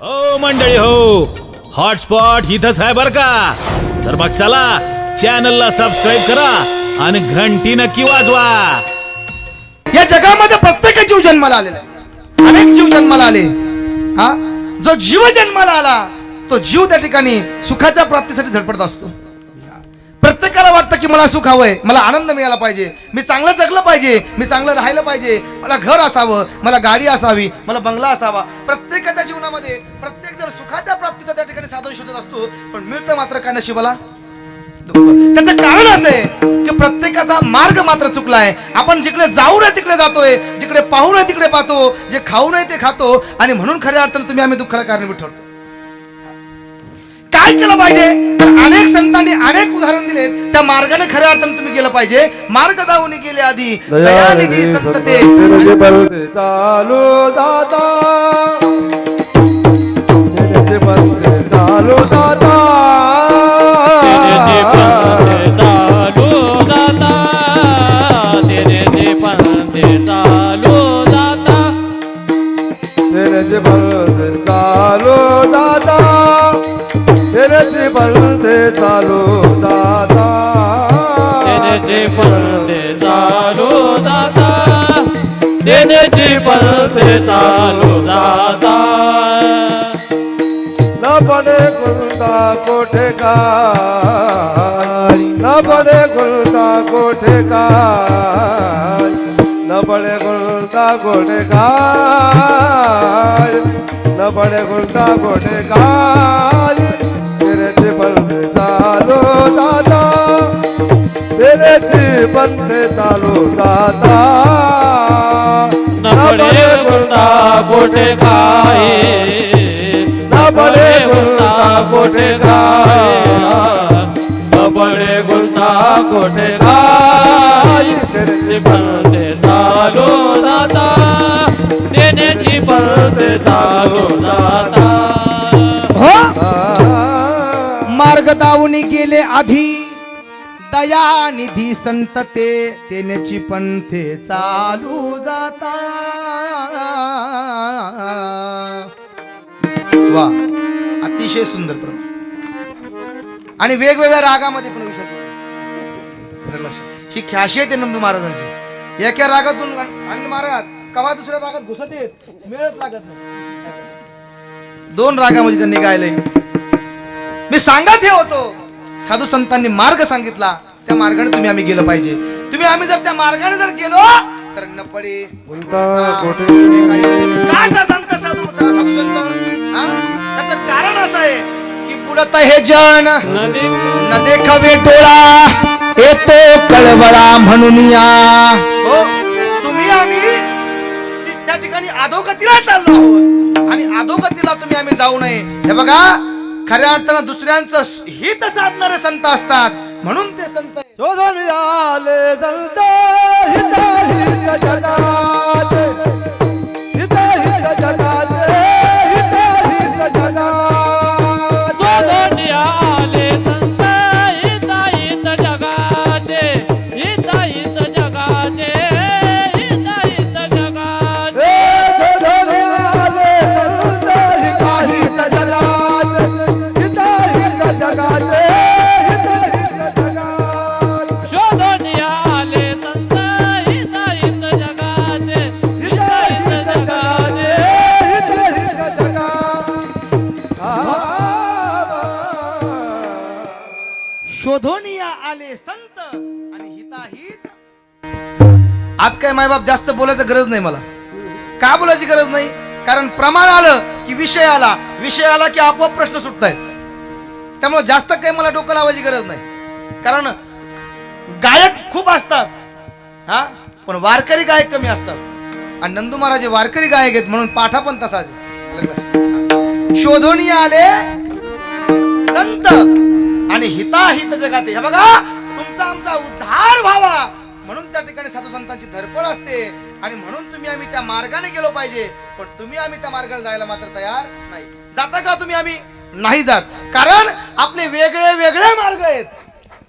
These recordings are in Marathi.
हो मंडळी हो, हॉटस्पॉट इथंच आहे बर का. तर मग चला चॅनलला सबस्क्राईब करा आणि घंटी नक्की वाजवा. या जगामध्ये प्रत्येक जीव जन्माला आलेला आहे. अनेक जीव जन्माला आले. हा जो जीव जन्माला आला तो जीव त्या ठिकाणी सुखाच्या प्राप्तीसाठी झटपटत असतो. प्रत्येकाला वाटतं की मला सुख हवंय, मला आनंद मिळाला पाहिजे, मी चांगलं जगलं पाहिजे, मी चांगलं राहिलं पाहिजे, मला घर असावं, मला गाडी असावी, मला बंगला असावा. प्रत्येकाच्या जीवनामध्ये प्रत्येक जण सुखाच्या प्राप्तीचा त्या ठिकाणी साधन शोधत असतो, पण मिळतं मात्र काय नशिबाला दुःख. त्याचं कारण असं आहे की प्रत्येकाचा मार्ग मात्र चुकला आहे. आपण जिकडे जाऊ नये तिकडे जातोय, जिकडे पाहू नये तिकडे पाहतो, जे खाऊ नये ते खातो, आणि म्हणून खऱ्या अर्थाने तुम्ही आम्ही दुःखाला कारणीभूत ठरतो. काय केलं पाहिजे तर अनेक संतांनी अनेक उदाहरण दिलेत. त्या मार्गाने खऱ्या अर्थाने तुम्ही गेलं पाहिजे. मार्ग दावून गेले आधी दयानिधी संत ते चालू दादा चालू दादा चालू दादा तेरे बलते चालू दादा तेरे बलते चालू दादा तेरे बलते चालू दादा. न बने गुलता कोठे का न बने गुलता कोठे का न बने गुलता कोठे का न बने गुलता कोठे का तेरे बलते चालू दादा तेरे बलते चालू दादा. न बड़े गुलता कोठे खाए न बड़े गुलता कोठे खाए न बड़े गुलता कोठे खाए तेरे बलते चालू दादा तेरे बलते चालू दादा. मार्ग दावून गेले आधी दयानिधी संत ते तेनेची पंथे चालू जाता. वा, अतिशय सुंदर प्रमाण आणि वेगवेगळ्या रागामध्ये पण विषय लक्षात. ही खासियत आहे नंदू महाराजांची. एका रागातून आणि महाराज कवा दुसऱ्या रागात घुसत येत मिळत लागत नाही. दोन रागामध्ये त्यांनी गायलंय. मी सांगत हे होतो साधू संतांनी मार्ग सांगितला, त्या मार्गाने तुम्ही आम्ही गेलं पाहिजे. तुम्ही आम्ही जर त्या मार्गाने जर गेलो तर न पडे काय सांगत साधू संत. त्याचं कारण असं आहे की बुडत हे जन न देखावे डोळा येतो कळवळा म्हणून या. हो, तुम्ही आम्ही त्या ठिकाणी अधोगतीला चाललो आहोत आणि अधोगतीला तुम्ही आम्ही जाऊ नये. हे बघा, खऱ्या अर्थानं दुसऱ्यांचं हित साधणारे संत असतात, म्हणून ते संत शोधून आले संत हित हित जगात हित हित जगात हित हित जगात शोधून आले संत हित हित जगाचे हित हित जगाचे हित हित जगाचे. शोधून आले संत हित हित जगात हित हित जगात हित हित जगात शोधून आले संत हित हित जगाचे हित हित जगाचे. हित हित जगात. शोधोनिया आले संत आणि हिताहित. आज काय मायबाप जास्त बोलायचं गरज नाही मला. का बोलायची गरज नाही? कारण प्रमाण आलं की विषय आला, विषय आला की आपोआप प्रश्न सुटतायत. त्यामुळे जास्त काही मला डोकं लावायची गरज नाही. कारण गायक खूप असतात, हा, पण वारकरी गायक कमी असतात. आणि नंदू महाराज हे वारकरी गायक आहेत, म्हणून पाठा पण तसाच. शोधोनी आले संत आणि हिताहित जगाते. हे बघा, तुमचा आमचा उद्धार व्हावा म्हणून त्या ठिकाणी साधू संतांची धडपड असते, आणि म्हणून तुम्ही आम्ही त्या मार्गाने गेलो पाहिजे. पण तुम्ही आम्ही त्या मार्गाला जायला मात्र तयार नाही. जाता का तुम्ही आम्ही नाही जात. कारण आपले वेगळे वेगळे मार्ग आहेत.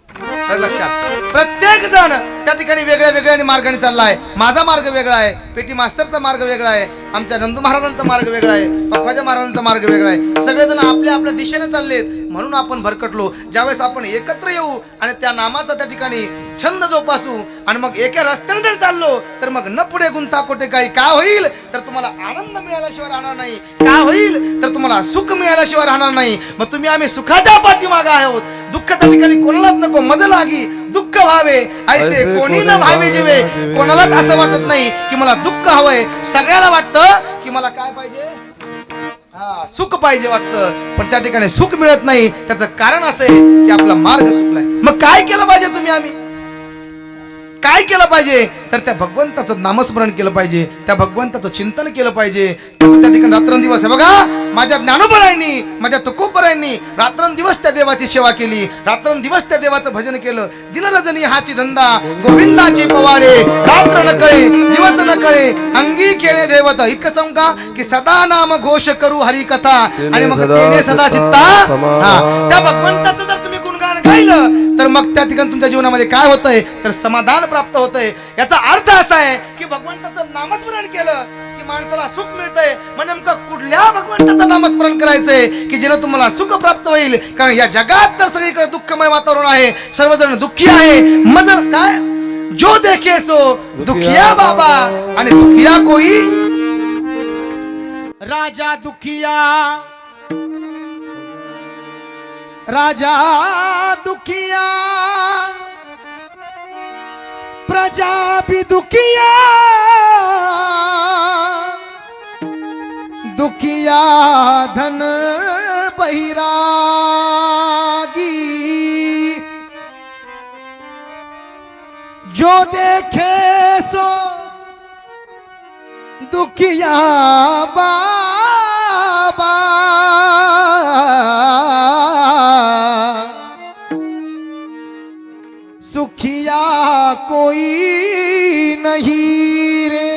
तर लक्षात प्रत्येक जण त्या ठिकाणी वेगळ्या वेगळ्या मार्गाने चाललाय. माझा मार्ग वेगळा आहे, पेटी मास्तरचा मार्ग वेगळा आहे, आमच्या नंदू महाराजांचा मार्ग वेगळा आहे, पप्पाच्या महाराजांचा मार्ग वेगळा आहे. सगळेजण आपल्या आपल्या दिशेने चाललेत म्हणून आपण भरकटलो. ज्यावेळेस आपण एकत्र येऊ आणि त्या नामाचा त्या ठिकाणी छंद जोपासू आणि मग एका रस्त्याने जर चाललो तर मग न पुढे गुंताकोटे काही का होईल तर तुम्हाला आनंद मिळाल्याशिवाय राहणार नाही. का होईल तर तुम्हाला सुख मिळाल्याशिवाय राहणार नाही. मग तुम्ही आम्ही सुखाच्या पाठीमागे आहोत. दुःख त्या ठिकाणी कोणालाच नको, मज लागी दुःख व्हावे ऐसे कोणी न भावे जीवे. कोणालाच असं वाटत नाही की मला दुःख हवंय. सगळ्याला वाटतं की मला काय पाहिजे, सुख पाहिजे वाटतं. पण त्या ठिकाणी सुख मिळत नाही. त्याचं कारण असं आहे की आपला मार्ग चुकलाय. मग काय केलं पाहिजे तुम्ही आम्ही काय केलं पाहिजे तर त्या भगवंताचं नामस्मरण केलं पाहिजे, त्या भगवंताचं चिंतन केलं पाहिजे. त्या ठिकाणी रात्रंदिवस आहे बघा. माझ्या ज्ञानोबरायांनी माझ्या तुकोबरायांनी रात्रंदिवस त्या देवाची सेवा केली, रात्रंदिवस त्या देवाचं भजन केलं. दिनरजनी हाची धंदा गोविंदाची पवाडे, रात्र न कळे दिवस न कळे अंगी खेळे देवत. इतकं सांग का की सदा नाम घोष करू हरी कथा आणि मग तेने सदा चित्ता. त्या भगवंताचं जर तुम्ही गुणगान गायलं तर मग त्या ठिकाणी तुमच्या जीवनामध्ये काय होतंय तर समाधान प्राप्त होतंय. याचा अर्थ असा आहे की भगवंताचं नामस्मरण केलं की माणसाला सुख मिळतंय. मग नेमकं कुठल्या भगवंताचं नामस्मरण करायचंय की जेणे तुम्हाला सुख प्राप्त होईल. कारण या जगात तर सगळीकडे दुःखमय वातावरण आहे, सर्वजण दुःखी आहे. मग काय जो देखे सो दुखिया बाबा आणि सुखिया कोई राजा दुखिया, राजा दुखिया प्रजा भी दुखिया, दुखिया धन बहिरागी. जो देखे सो दुखिया बाबा, सुखिया कोई नहीं रे.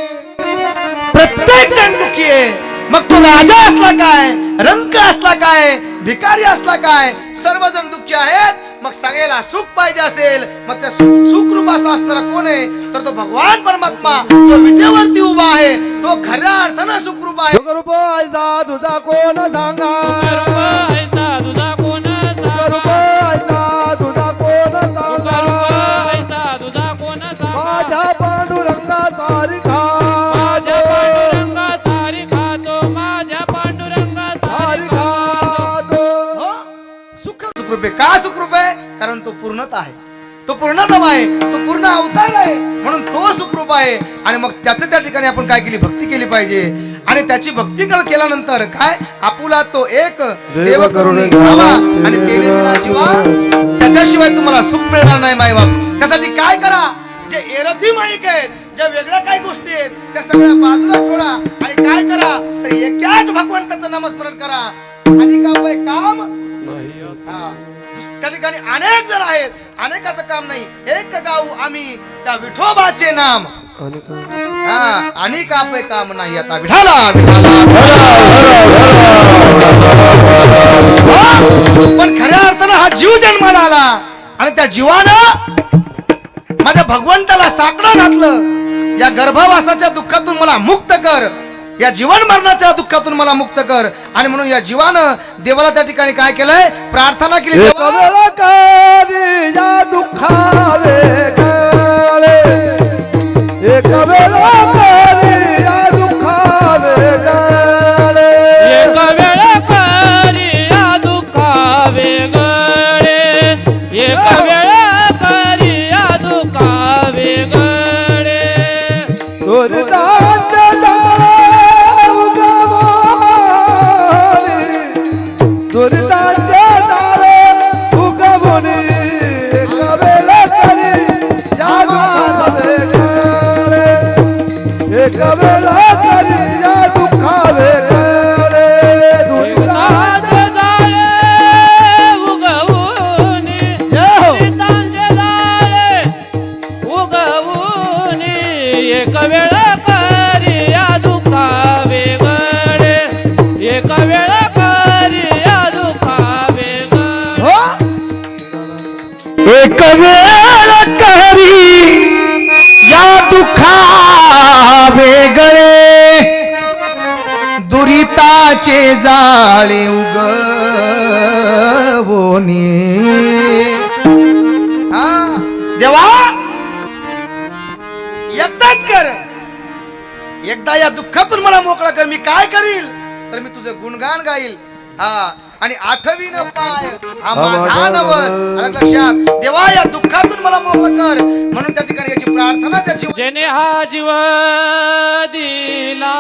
प्रत्येक जण दुखी आहे. मग तो राजा असला काय, रंक असला काय, भिकारी असला काय, सर्वजण दुःखी आहेत. मग सगळ्याला सुख पाहिजे असेल मग त्या सुखरूप असा असणारा कोण आहे तर तो भगवान परमात्मा जो विटेवरती उभा आहे तो खऱ्या अर्थानं सुखरूप आहे. सुखरूप आयचा तुझा कोण सांगा, ऐसा तुझा कोण सुखरूप सांगा, आयचा तुझा कोण सांगा. ऐसा तुझा कोण सांगा. माझ्या पांडुरंगा सारिखा, माझ्या पांडुरंगा सारिखा तो, माझ्या पांडुरंगा सारिखा तो. हो? सुखरूप आहे. का सुखरूप आहे कारण तो पूर्णता आहे, तो पूर्णतम आहे, तो पूर्ण अवतार आहे म्हणून तो सुखरूप आहे. आणि मग त्याचं त्या ठिकाणी आपण काय केली भक्ती केली पाहिजे. आणि त्याची भक्ती केल्यानंतर काय आपुला तो एक देव करून घ्यावा आणि तेने विना जीवा त्याच्याशिवाय तुम्हाला सुख मिळणार नाही मायबाप. त्यासाठी काय करा, जे एरथी माईक आहेत, ज्या वेगळ्या काही गोष्टी आहेत त्या सगळ्या बाजूला सोडा आणि काय करा तर एकाच भगवंताचं नामस्मरण करा. आणि काय काम त्या ठिकाणी अनेक जण आहेत, अनेकाचं काम नाही. एक गाऊ आम्ही त्या विठोबाचे नाम आणि काय काम नाही आता विठाला विठाला. पण खऱ्या अर्थानं हा जीव जन्माला आला आणि त्या जीवानं माझ्या भगवंताला साकडं घातलं. या गर्भवासाच्या दुःखातून मला मुक्त कर, या जीवन मरणाच्या दुःखातून मला मुक्त कर. आणि म्हणून या जीवानं देवाला त्या ठिकाणी काय केलंय प्रार्थना केली. एक वेळ करी या दुःखावे गळे, एक वेळ करी या दुःखावे गळे. एक वेळ करी या दुःखा वेगळे, एक वेळ करी या दुःखा वेगळे. दुर्दांत जाऊ गवारी, दुर्दांत जाऊ उगवुनी, एक वेळ करी या दुःखावे गळे. प्रेमाचे जाळे उगवोनी हा देवा एकदाच कर, एकदा या दुःखातून मला मोकळा कर. मी काय करील तर मी तुझं गुणगान गाईल. हा आणि आठवीन पाय हा माझा नवस. आलं लक्षात? देवा या दुःखातून मला मोकळा कर. म्हणून त्या ठिकाणी याची प्रार्थना त्याची जेने हा जीव दिला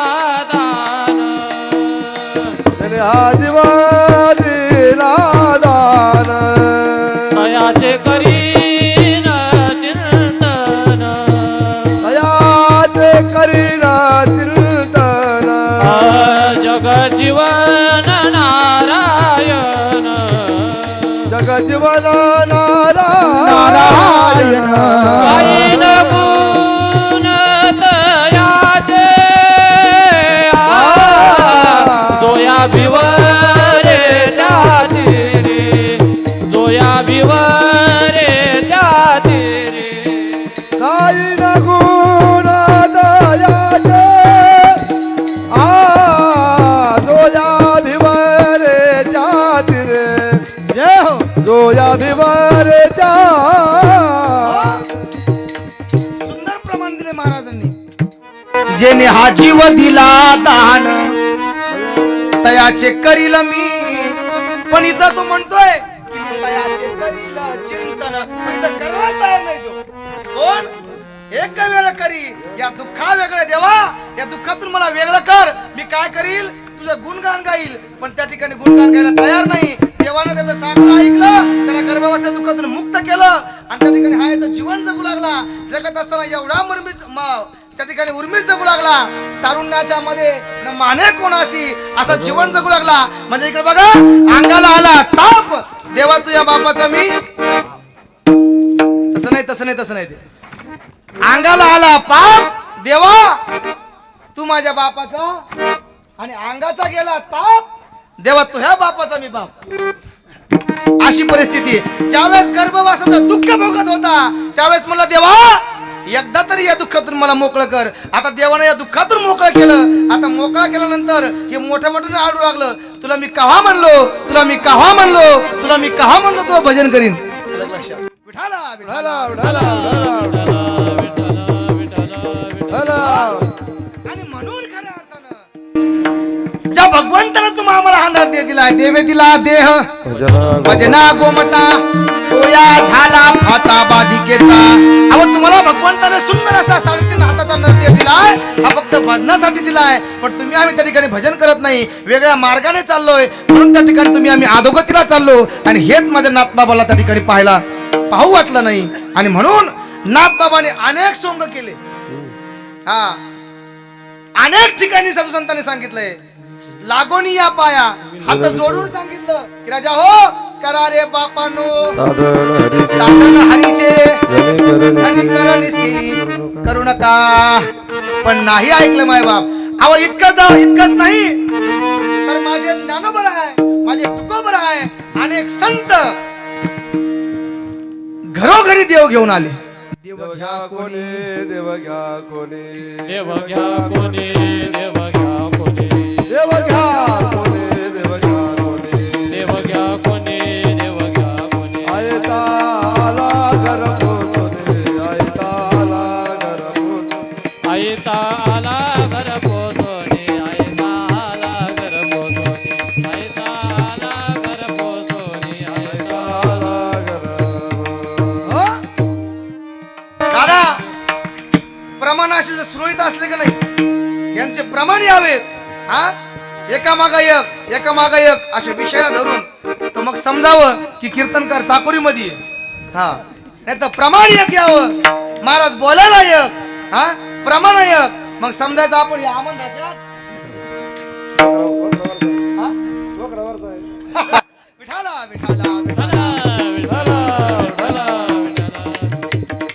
दान, त्याने हा जीव दिला दान, तयाचे करीन चिंतन, तयाचे करीना चिंतन, जग जीवन नारायण, जग जीवन नारायण. गायीन गुण तयाचे, जोया भिवरे त्यातिरे, जोया भिवरे त्यातिरे. काही गुण दयाचे जोया भिवरे जातिरे, जय हो. जोया भिवरे जा. सुंदर प्रमाण दिले महाराजांनी. जेने हा जीव दिला दान तयाचे करील मी. पण इथं तो म्हणतोय की मी तयाचे करील चिंतन. पण इथं करायला तयार नाही तो. कोण? एक वेळ करी या दुःखा वेगळं. देवा या दुःखातून मला वेगळं कर. मी काय करील तुझं गुणगान गाईल. पण त्या ठिकाणी गुणगान गायला तयार नाही. देवानं त्याचं साखर ऐकलं, त्याला गर्भावस्था दुःखातून मुक्त केलं आणि त्या ठिकाणी हा याचं जीवन जगू लागला. जगत असताना एवढा त्या ठिकाणी उर्मीच जगू लागला. तारुण्याच्या मध्ये न माने कोणाशी असं जीवन जगू लागला. म्हणजे इकडे बघा अंगाला आला ताप. देवा तुझ्या बापाचा मी तसं नाही ते अंगाला आला पाप. देवा तू माझ्या बापाचा आणि अंगाचा गेला ताप. देवा तुझ्या बापाचा मी बाप. अशी परिस्थिती. ज्यावेळेस गर्भवासाचं दुःख भोगत होता त्यावेळेस म्हणलं देवा एकदा तरी या दुःखातून मला मोकळं कर. आता देवानं या दुःखातून मोकळं केलं. आता मोकळा केल्यानंतर हे मोठ्या मोठ्याने आडू लागलं. तुला मी कव्हा म्हणलो, तुला मी कव्हा म्हणलो, तुला मी कव्हा म्हणलो तुला भजन करीन. विठाला विठाला विठाला आणि म्हणून खऱ्या अर्थानं ज्या भगवंतानं तुम्हा आम्हाला हा नर दिलाय, देवे दिला देह भजना गोमटा तोया झाला फाटा बाधिकेचा. अहो तुम्हाला भगवंताने सुंदर असा 3.5 हाताचा नर दिलाय. हा फक्त भजनासाठी दिलाय. पण तुम्ही आम्ही त्या ठिकाणी भजन करत नाही, वेगळ्या मार्गाने चाललोय. म्हणून त्या ठिकाणी तुम्ही आम्ही अधोगतीला चाललो. आणि हेच माझ्या नाथबाबाला त्या ठिकाणी पाहू वाटलं नाही. आणि म्हणून नाथबाबाने अनेक सोंग केले. हा अनेक ठिकाणी साधू संतांनी सांगितलंय लागोनी या पाया हात जोडून सांगितलं की राजा हो करा रे बापानो साधन हरीचे करू नका. पण नाही ऐकलं माय बाप. अहो इतकंच नाही तर माझे ज्ञानोबर आहे, माझे तुकोबर आहे. अनेक संत घरोघरी देव घेऊन आले. देव घ्या कोणी, देव घ्या कोणी, देव घ्या कोणी, देव घ्या कोणी, देव घ्या कोणी, देव घ्या कोणी, देव घ्या कोणी, देव घ्या कोणी. आयता आला घर पोचणे, आयता आला घर पोचणे, आयता आला घर पोचणे, आयता आला घर पोचणे, आयता आला घर पोचणे, आयता आला घर हो? दादा प्रमाणाशी जर सुरळीत असले का नाही यांचे प्रमाण यावे. हा एकामागा एक अशा विषयाला धरून तर मग समजावं की कीर्तनकार चाकोरीमध्ये आहे. हा नाही तर प्रमाण एक यावं. महाराज बोलायला एक, हा प्रमाण एक. मग समजायचं आपण या आमन दाखव्यात विठाला विठाला विठाला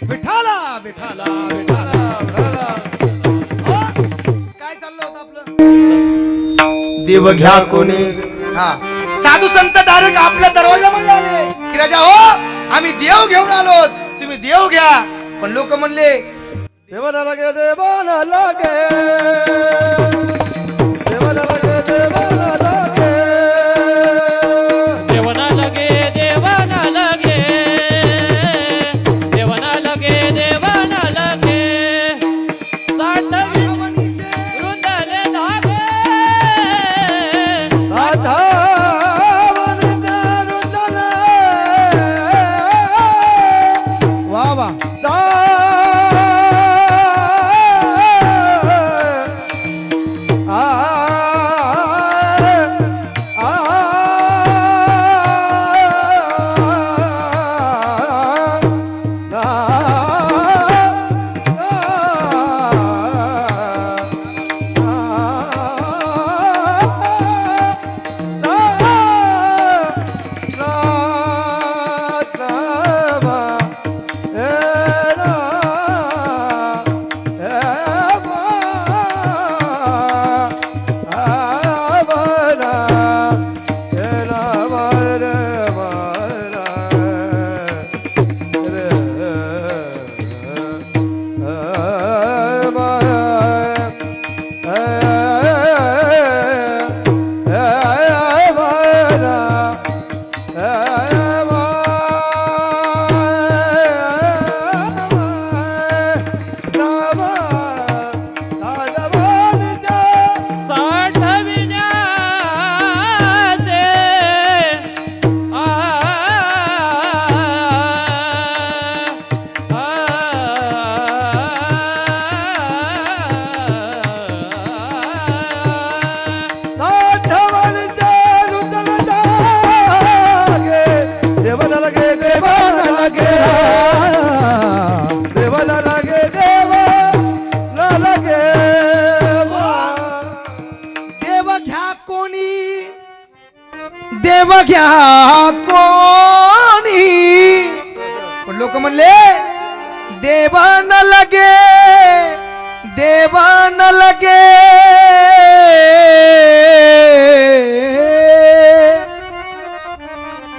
विठाला विठाला विठाला. हो? काय चाललं होतं आपलं? देव घ्या कोणी. हा साधू संत डायरेक्ट आपल्या दरवाजामध्ये आले की राजा हो आम्ही देव घेऊन आलो, तुम्ही देव घ्या. पण लोक म्हणले देवाला लागे, देवाला लागे, देवाला लागे, देवाला देव घ्या कोणी, पण लोक म्हणले देव न लगे, देव न लगे,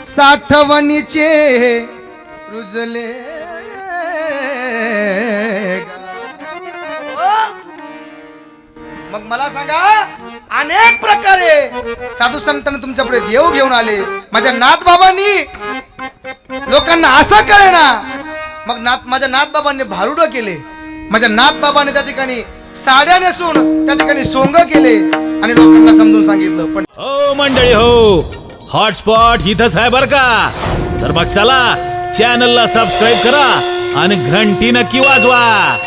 साठवणीचे रुजले. मग मला सांगा, अनेक प्रकारे साधू संतांनी तुमच्यापुढे देव घेऊन आले. माझ्या नाथबाबांनी लोकांना असं कळेना, मग माझ्या नाथबाबांनी भारुड केले. माझ्या नाथबाबांनी त्या ठिकाणी साड्या नेसून त्या ठिकाणी सोंग केले आणि लोकांना समजून सांगितलं. पण हो मंडळी हो, हॉटस्पॉट इथंच आहे बर का. तर मग चला चॅनलला सबस्क्राईब करा आणि घंटी नक्की वाजवा.